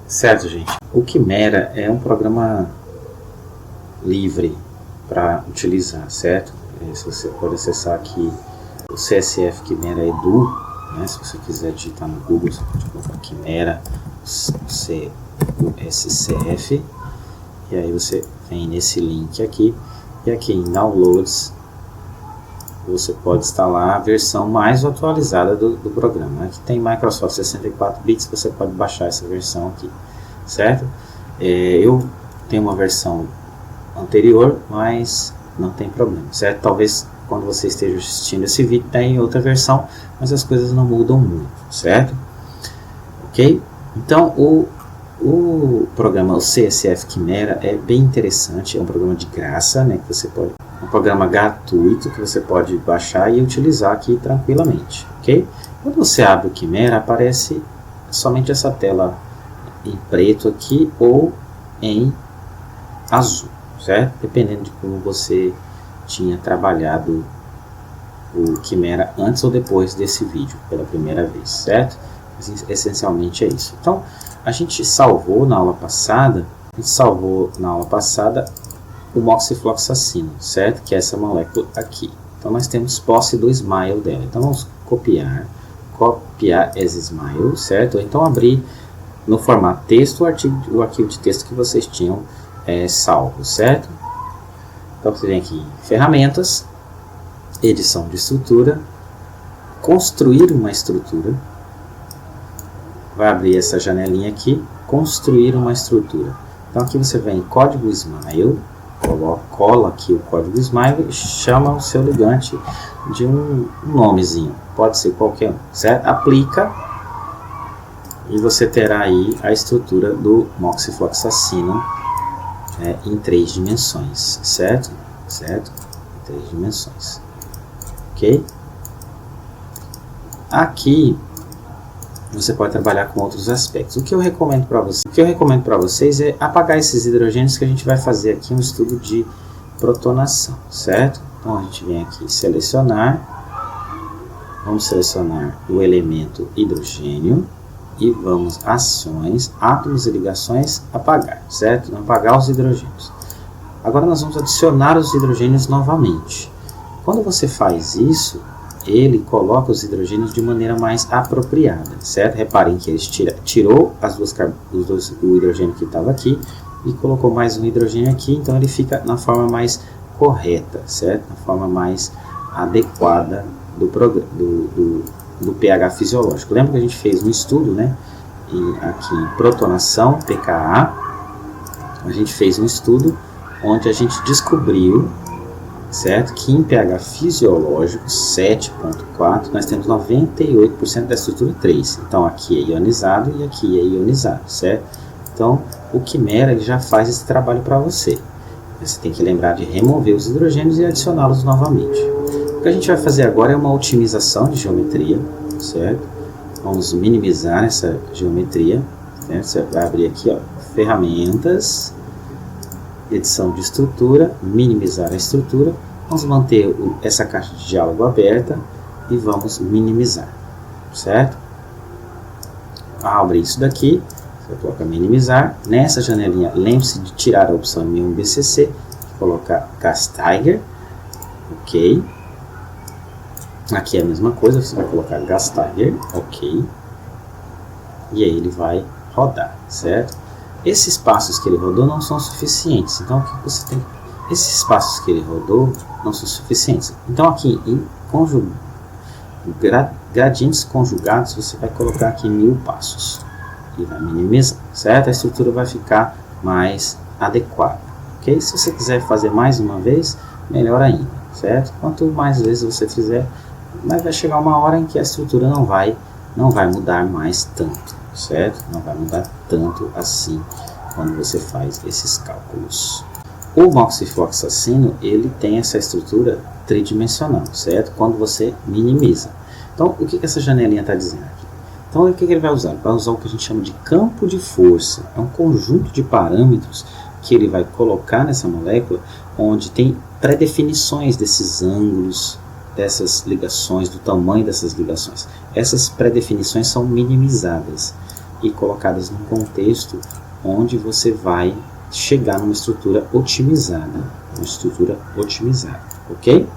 Certo, gente. O Quimera é um programa livre para utilizar, certo? Você pode acessar aqui o CSF Quimera Edu, né? Se você quiser digitar no Google, você pode colocar Quimera SCF, e aí você vem nesse link aqui, e aqui em Downloads você pode instalar a versão mais atualizada do programa. Aqui tem Microsoft 64 bits, você pode baixar essa versão aqui, certo? Eu tenho uma versão anterior, mas não tem problema, certo? Talvez quando você esteja assistindo esse vídeo tenha outra versão, mas as coisas não mudam muito, certo? Ok? Então o programa, o CSF Quimera, é bem interessante, é um programa de graça, né, que você pode, um programa gratuito que você pode baixar e utilizar aqui tranquilamente, ok? Quando você abre o Quimera, aparece somente essa tela em preto aqui ou em azul, certo? Dependendo de como você tinha trabalhado o Quimera antes ou depois desse vídeo pela primeira vez, certo? Mas, essencialmente é isso. Então, a gente salvou na aula passada, o moxifloxacino, certo? Que é essa molécula aqui. Então nós temos posse do Smile dela. Então vamos copiar esse Smile, certo? Então abrir no formato texto o arquivo de texto que vocês tinham salvo, certo? Então você vem aqui em ferramentas, edição de estrutura, construir uma estrutura. Vai abrir essa janelinha aqui, construir uma estrutura. Então aqui você vem em código Smile, cola aqui o código Smile e chama o seu ligante de um nomezinho, pode ser qualquer um, certo? Aplica e você terá aí a estrutura do moxifloxacino em 3 dimensões, certo? Certo? Em 3 dimensões, ok? Aqui você pode trabalhar com outros aspectos. O que eu recomendo para vocês é apagar esses hidrogênios, que a gente vai fazer aqui um estudo de protonação, certo? Então a gente vem aqui selecionar, vamos selecionar o elemento hidrogênio e vamos ações, átomos e ligações, apagar, certo? Apagar os hidrogênios. Agora nós vamos adicionar os hidrogênios novamente. Quando você faz isso, ele coloca os hidrogênios de maneira mais apropriada, certo? Reparem que ele tirou o hidrogênio que estava aqui e colocou mais um hidrogênio aqui, então ele fica na forma mais correta, certo? Na forma mais adequada do pH fisiológico. Lembra que a gente fez um estudo, né? Aqui em protonação, pKa, a gente fez um estudo onde a gente descobriu, certo, que em pH fisiológico 7.4 nós temos 98% da estrutura 3. Então aqui é ionizado e aqui é ionizado, certo? Então o Quimera ele já faz esse trabalho para você. Você tem que lembrar de remover os hidrogênios e adicioná-los novamente. O que a gente vai fazer agora é uma otimização de geometria, certo? Vamos minimizar essa geometria, certo? Você vai abrir aqui, ó, ferramentas, edição de estrutura, minimizar a estrutura. Vamos manter essa caixa de diálogo aberta e vamos minimizar, certo? Ao abrir isso daqui, você coloca minimizar. Nessa janelinha, lembre-se de tirar a opção M1BCC, colocar Gastiger, ok. Aqui é a mesma coisa, você vai colocar Gastiger, ok. E aí ele vai rodar, certo? Esses passos que ele rodou não são suficientes. Então, o que você tem? Esses passos que ele rodou não são suficientes. Então, aqui em gradientes conjugados, você vai colocar aqui 1000 passos e vai minimizar, certo? A estrutura vai ficar mais adequada, ok? Se você quiser fazer mais uma vez, melhor ainda, certo? Quanto mais vezes você fizer, mas vai chegar uma hora em que a estrutura não vai mudar mais tanto, certo? Não vai mudar tanto assim quando você faz esses cálculos. O moxifloxacino, ele tem essa estrutura tridimensional, certo? Quando você minimiza. Então, o que essa janelinha está dizendo aqui? Então, o que ele vai usar? Ele vai usar o que a gente chama de campo de força. É um conjunto de parâmetros que ele vai colocar nessa molécula, onde tem pré-definições desses ângulos, dessas ligações, do tamanho dessas ligações. Essas pré-definições são minimizadas. e colocadas num contexto onde você vai chegar numa estrutura otimizada. Ok?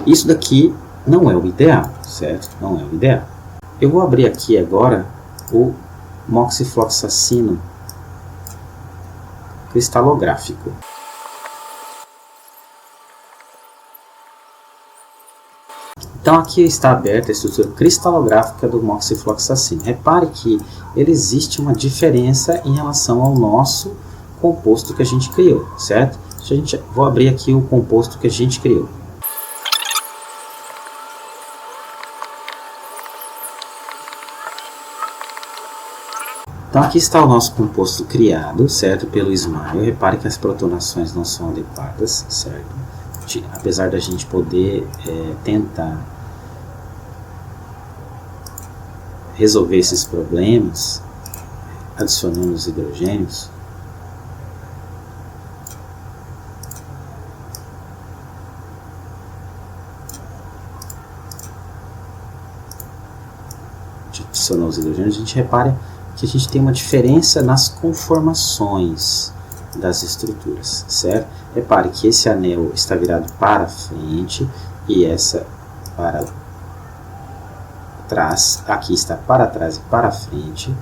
Isso daqui não é o ideal, certo? Não é o ideal. Eu vou abrir aqui agora o moxifloxacino cristalográfico. Então aqui está aberta a estrutura cristalográfica do moxifloxacino. Repare que ele existe uma diferença em relação ao nosso composto que a gente criou, certo? Vou abrir aqui o composto que a gente criou. Então aqui está o nosso composto criado, certo, pelo Smile. Repare que as protonações não são adequadas, certo? Apesar da gente poder tentar resolver esses problemas adicionando os hidrogênios, a gente repara que a gente tem uma diferença nas conformações das estruturas, certo? Repare que esse anel está virado para frente e essa para trás, aqui está para trás e para frente.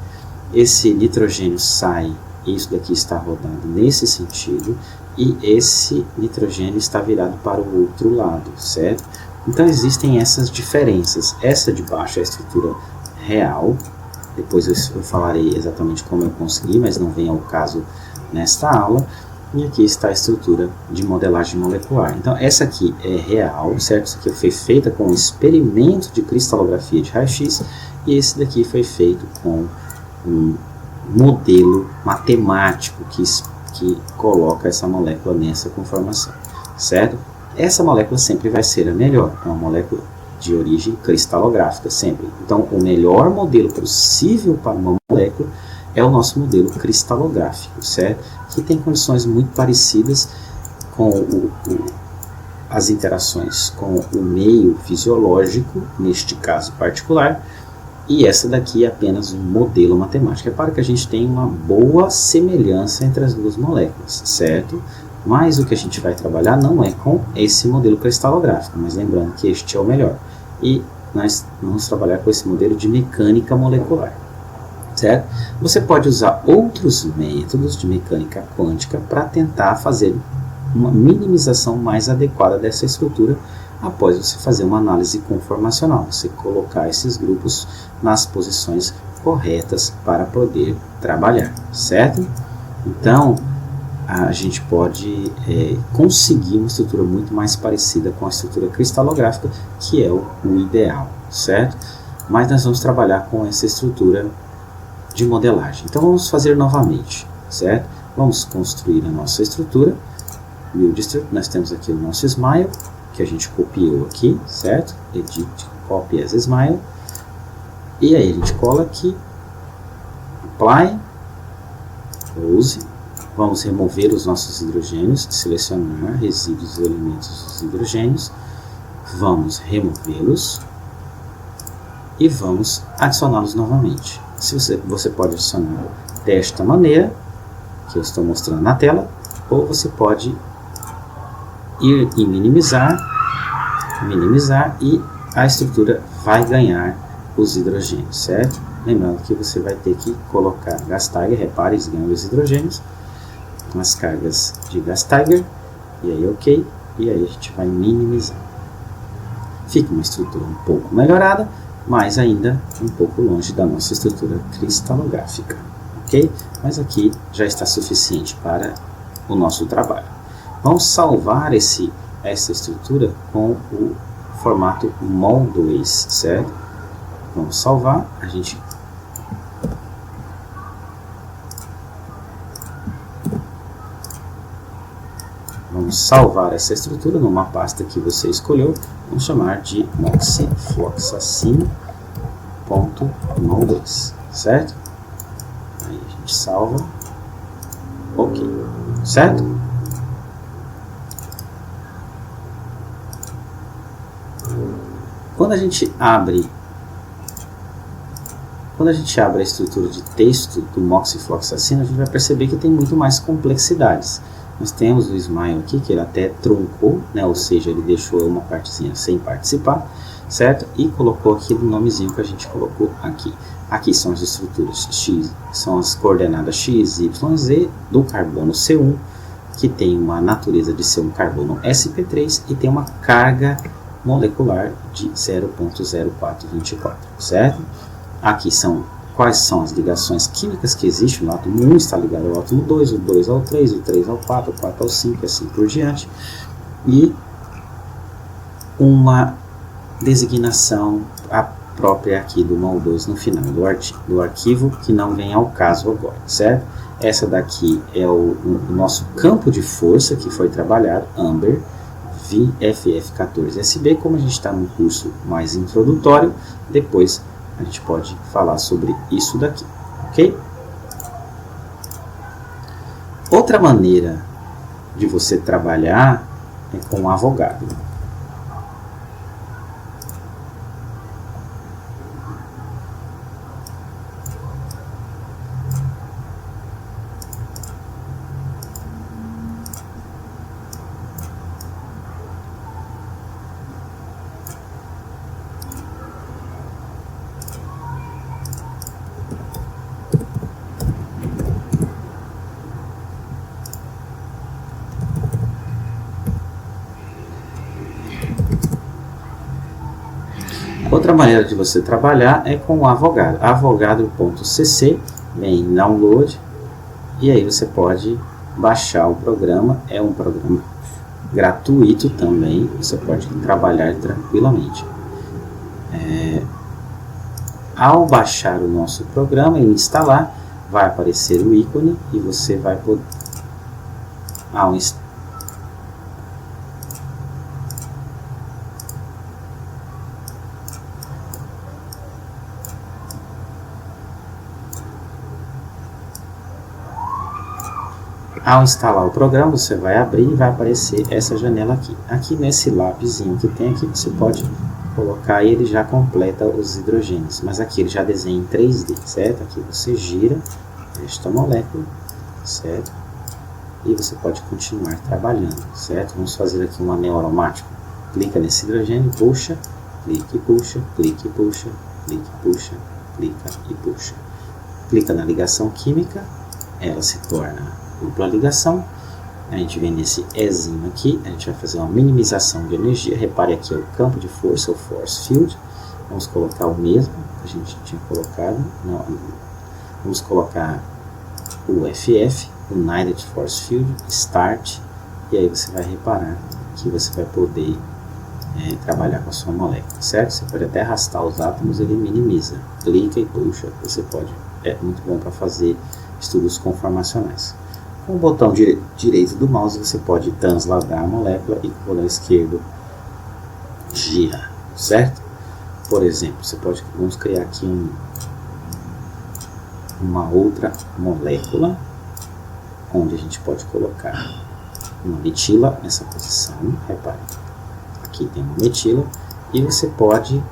Esse nitrogênio sai, isso daqui está rodando nesse sentido, e esse nitrogênio está virado para o outro lado, certo? Então existem essas diferenças. Essa de baixo é a estrutura real, depois eu falarei exatamente como eu consegui, mas não vem ao caso nesta aula. E aqui está a estrutura de modelagem molecular. Então essa aqui é real, certo? Isso aqui foi feita com um experimento de cristalografia de raio-x, e esse daqui foi feito com um modelo matemático que coloca essa molécula nessa conformação, certo? Essa molécula sempre vai ser a melhor, é uma molécula de origem cristalográfica, sempre. Então, o melhor modelo possível para uma molécula é o nosso modelo cristalográfico, certo? Que tem condições muito parecidas com as interações com o meio fisiológico, neste caso particular, e essa daqui é apenas um modelo matemático. Repara que a gente tem uma boa semelhança entre as duas moléculas, certo? Mas o que a gente vai trabalhar não é com esse modelo cristalográfico, mas lembrando que este é o melhor. E nós vamos trabalhar com esse modelo de mecânica molecular, certo? Você pode usar outros métodos de mecânica quântica para tentar fazer uma minimização mais adequada dessa estrutura após você fazer uma análise conformacional, você colocar esses grupos nas posições corretas para poder trabalhar, certo? Então, a gente pode conseguir uma estrutura muito mais parecida com a estrutura cristalográfica, que é o ideal, certo? Mas nós vamos trabalhar com essa estrutura de modelagem. Então vamos fazer novamente, certo? Vamos construir a nossa estrutura. Nós temos aqui o nosso Smile, que a gente copiou aqui, certo? Edit, copy as Smile. E aí a gente cola aqui, Apply, Close. Vamos remover os nossos hidrogênios, selecionar resíduos e elementos dos hidrogênios. Vamos removê-los e vamos adicioná-los novamente. Você pode adicionar desta maneira, que eu estou mostrando na tela, ou você pode ir em minimizar e a estrutura vai ganhar os hidrogênios, certo? Lembrando que você vai ter que colocar gas Tiger, repare, eles ganham os hidrogênios, as cargas de gas Tiger, e aí ok, e aí a gente vai minimizar. Fica uma estrutura um pouco melhorada, mas ainda um pouco longe da nossa estrutura cristalográfica, ok? Mas aqui já está suficiente para o nosso trabalho. Vamos salvar essa estrutura com o formato Moldways, certo? Vamos salvar, vamos salvar essa estrutura numa pasta que você escolheu. Vamos chamar de moxifloxacino.moldways, certo? Aí a gente salva. Ok, certo? Quando a gente abre Quando a gente abre a estrutura de texto do moxifloxacino, a gente vai perceber que tem muito mais complexidades. Nós temos o Smile aqui, que ele até truncou, né? Ou seja, ele deixou uma partezinha sem participar, certo? E colocou aqui o nomezinho que a gente colocou aqui. Aqui são as estruturas X, são as coordenadas X, Y, Z do carbono C1, que tem uma natureza de ser um carbono sp3 e tem uma carga molecular de 0,0424, certo? Aqui são quais são as ligações químicas que existem. O átomo 1 está ligado ao átomo 2, o 2 ao 3, o 3 ao 4, o 4 ao 5 e assim por diante. E uma designação própria aqui do MOL 2 no final do arquivo, que não vem ao caso agora, certo? Essa daqui é o nosso campo de força que foi trabalhado, Amber VFF14SB. Como a gente está num curso mais introdutório, depois a gente pode falar sobre isso daqui, ok? Outra maneira de você trabalhar é com o Avogadro. Outra maneira de você trabalhar é com o Avogadro. Avogadro.cc, vem em download, e aí você pode baixar o programa. É um programa gratuito também, você pode trabalhar tranquilamente. Ao baixar o nosso programa e instalar, vai aparecer o ícone e você vai poder... Ao instalar o programa, você vai abrir e vai aparecer essa janela aqui. Aqui nesse lápisinho que tem aqui, você pode colocar e ele já completa os hidrogênios. Mas aqui ele já desenha em 3D, certo? Aqui você gira esta molécula, certo? E você pode continuar trabalhando, certo? Vamos fazer aqui um anel aromático. Clica nesse hidrogênio, puxa, clica e puxa, clica e puxa, clica e puxa, clica e puxa. Clica na ligação química, ela se torna dupla ligação. A gente vem nesse Ezinho aqui, a gente vai fazer uma minimização de energia. Repare aqui o campo de força, o force field. Vamos colocar o mesmo que a gente tinha colocado. Vamos colocar o FF, United Force Field, Start, e aí você vai reparar que você vai poder trabalhar com a sua molécula, certo? Você pode até arrastar os átomos, ele minimiza. Clica e puxa, você pode. É muito bom para fazer estudos conformacionais. Com o botão direito do mouse você pode transladar a molécula e com o botão esquerdo gira, certo? Por exemplo, vamos criar aqui uma outra molécula, onde a gente pode colocar uma metila nessa posição. Repare, aqui tem uma metila e você pode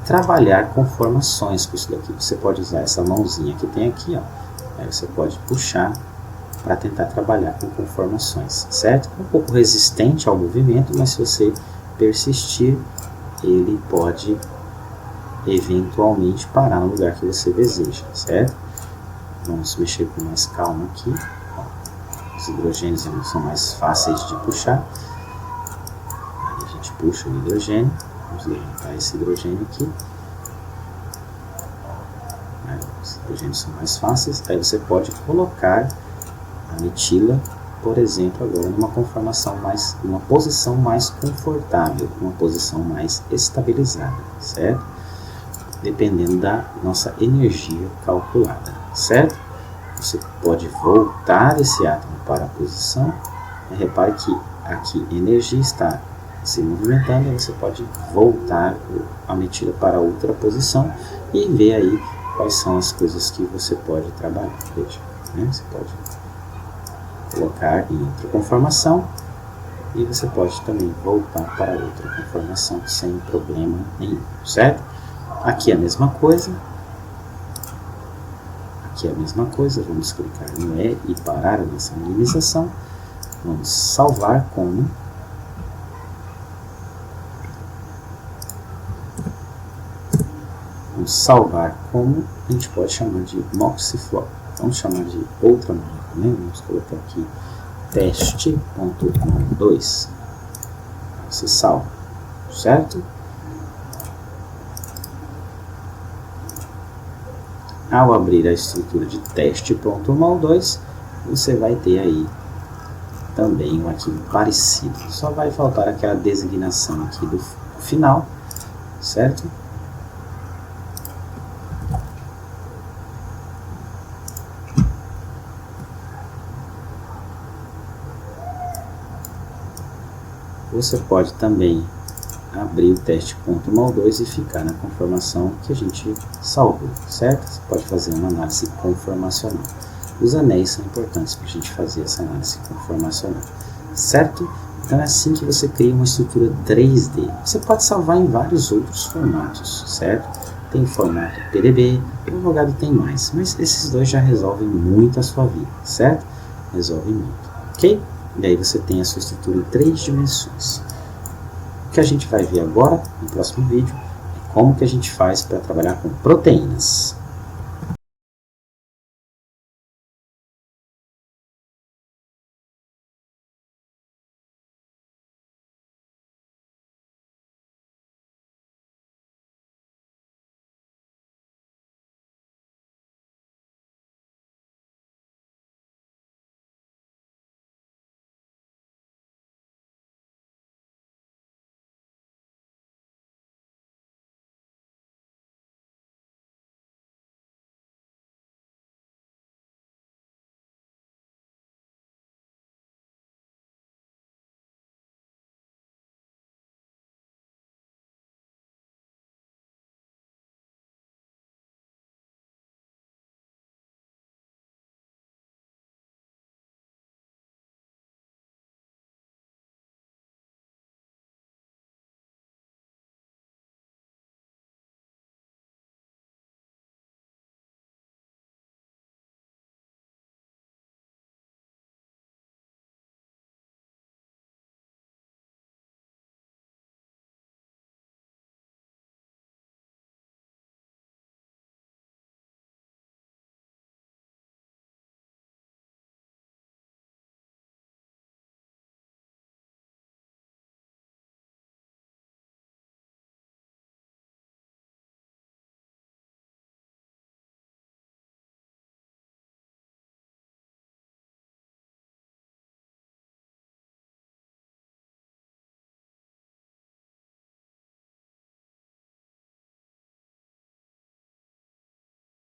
trabalhar com formações com isso daqui. Você pode usar essa mãozinha que tem aqui, ó. Aí você pode puxar para tentar trabalhar com conformações, certo? É um pouco resistente ao movimento, mas se você persistir, ele pode eventualmente parar no lugar que você deseja, certo? Vamos mexer com mais calma aqui. Os hidrogênios são mais fáceis de puxar. Aí a gente puxa o hidrogênio. Vamos levantar esse hidrogênio aqui. Os hidrogênios são mais fáceis. Aí você pode colocar a metila, por exemplo, agora numa conformação uma posição mais confortável, uma posição mais estabilizada, certo? Dependendo da nossa energia calculada, certo? Você pode voltar esse átomo para a posição. Repare que aqui a energia está se movimentando, e você pode voltar a metila para outra posição e ver aí quais são as coisas que você pode trabalhar. Veja, né? Você pode colocar em outra conformação e você pode também voltar para outra conformação sem problema nenhum, certo? Aqui é a mesma coisa. Aqui é a mesma coisa. Vamos clicar no E e parar a nossa minimização. Vamos salvar como. Vamos salvar como. A gente pode chamar de Moxiflow. Vamos chamar de outra marca, né? Vamos colocar aqui teste.com2. Você salva, certo? Ao abrir a estrutura de teste.mol2, você vai ter aí também um arquivo parecido. Só vai faltar aquela designação aqui do final, certo? Você pode também abrir o teste.mol2 e ficar na conformação que a gente salvou, certo? Você pode fazer uma análise conformacional. Os anéis são importantes para a gente fazer essa análise conformacional, certo? Então é assim que você cria uma estrutura 3D. Você pode salvar em vários outros formatos, certo? Tem formato PDB, o Avogado tem mais, mas esses dois já resolvem muito a sua vida, certo? Resolvem muito, ok? E aí você tem a sua estrutura em 3 dimensões. O que a gente vai ver agora, no próximo vídeo, é como que a gente faz para trabalhar com proteínas.